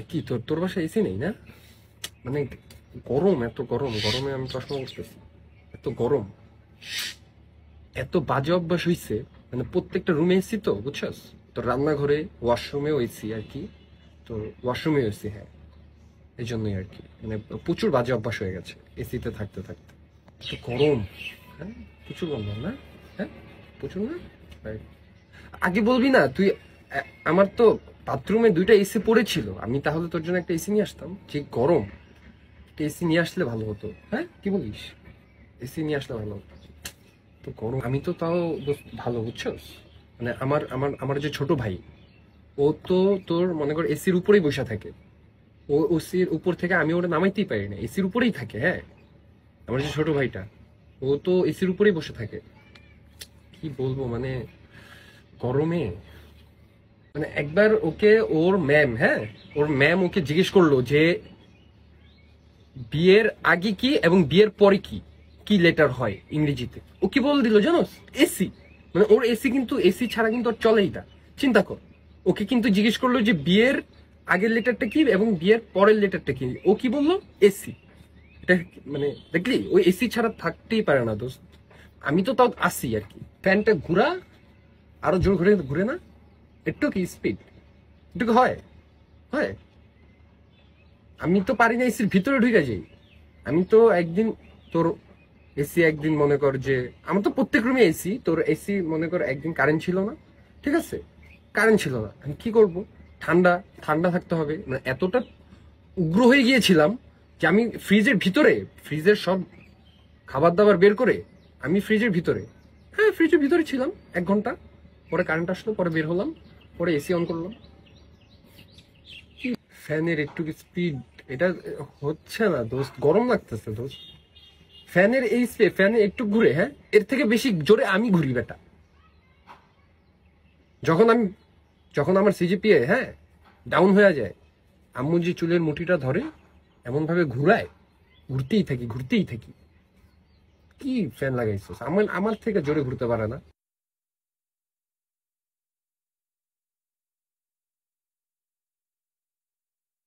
কি তোর তোর বাসায় এসি নেই না? মানে গরম, এত গরম, গরমে আমি প্রশ্ন করতেছি। এত গরম, এত বাজে অভ্যাস হইছে। মানে প্রত্যেকটা রুমে এসি, তো বুঝছস? তোর রান্নাঘরে, ওয়াশরুমেও এসি আর কি, তো ওয়াশরুমেও এসি, হ্যাঁ। এই জন্যই আর কি, মানে প্রচুর বাজে অভ্যাস হয়ে গেছে এসিতে থাকতে থাকতে। এত গরম, হ্যাঁ, প্রচুর বললাম না? হ্যাঁ, প্রচুর না? Right. আগে বলবি না তুই? আমার তো বাথরুমে দুইটা এসি পড়েছিল, আমি তাহলে তোর জন্য একটা এসি নিয়ে আসতাম। যে গরম, একটা এসি নিয়ে আসলে ভালো হতো। হ্যাঁ, কি বলিস? এসি নিয়ে আসলে ভালো হতো। তো গরম, আমি তো তাও ভালো, বুঝছস? মানে আমার আমার আমার যে ছোট ভাই, ও তো তোর মনে কর এসির উপরেই বসে থাকে। ও এসির উপর থেকে আমি ওটা নামাইতেই পারি না, এসির উপরেই থাকে। হ্যাঁ, আমার যে ছোট ভাইটা, ও তো এসির উপরেই বসে থাকে। কি বলবো মানে, গরমে। মানে একবার ওকে ওর ম্যাম, হ্যাঁ, ওর ম্যাম ওকে জিজ্ঞেস করলো যে বিয়ের আগে কি এবং বিয়ের পরে কি কি লেটার হয় ইংরেজিতে। ও কি বল দিল জানোস? এসি। মানে ওর এসি, কিন্তু এসি ছাড়া কিন্তু ওর চলেই না। চিন্তা কর, ওকে কিন্তু জিজ্ঞেস করলো যে বিয়ের আগের লেটারটা কি এবং বিয়ের পরের লেটারটা কি, ও কি বললো? এসি। এটা মানে দেখলি, ওই এসি ছাড়া থাকতেই পারে না দোস্ত। আমি তো তাও আসি আর কি, ফ্যানটা ঘুরা, আরো জোর ঘুরে ঘুরে না, একটু কি স্পিড, একটু হয়, হয়। আমি তো পারি না এসির ভিতরে ঢুকে যাই। আমি তো একদিন তোর এসি, একদিন মনে কর যে আমার তো প্রত্যেক রুমে এসি, তোর এসি মনে কর একদিন কারেন্ট ছিল না, ঠিক আছে? কারেন্ট ছিল না, আমি কি করব? ঠান্ডা, ঠান্ডা থাকতে হবে। মানে এতটা উগ্র হয়ে গিয়েছিলাম যে আমি ফ্রিজের ভিতরে, ফ্রিজের সব খাবার দাবার বের করে আমি ফ্রিজের ভিতরে, হ্যাঁ ফ্রিজের ভিতরে ছিলাম 1 ঘন্টা। পরে কারেন্ট আসলো, পরে বের হলাম, পরে এসি অন করলাম। ফ্যানের একটু স্পিড, এটা হচ্ছে না দোস্ত, গরম লাগতেছে দোস্ত। ফ্যানের এই ফ্যানে একটু ঘুরে, হ্যাঁ, এর থেকে বেশি জোরে আমি ঘুরি বেটা। যখন আমি, যখন আমার সিজিপিএ, হ্যাঁ, ডাউন হয়ে যায়, আম্মু যে চুলের মুঠিটা ধরে এমন ভাবে ঘুরায়, ঘুরতেই থাকি, ঘুরতেই থাকি। কি ফ্যান লাগাইছিস? আমার আমার থেকে জোরে ঘুরতে পারে না।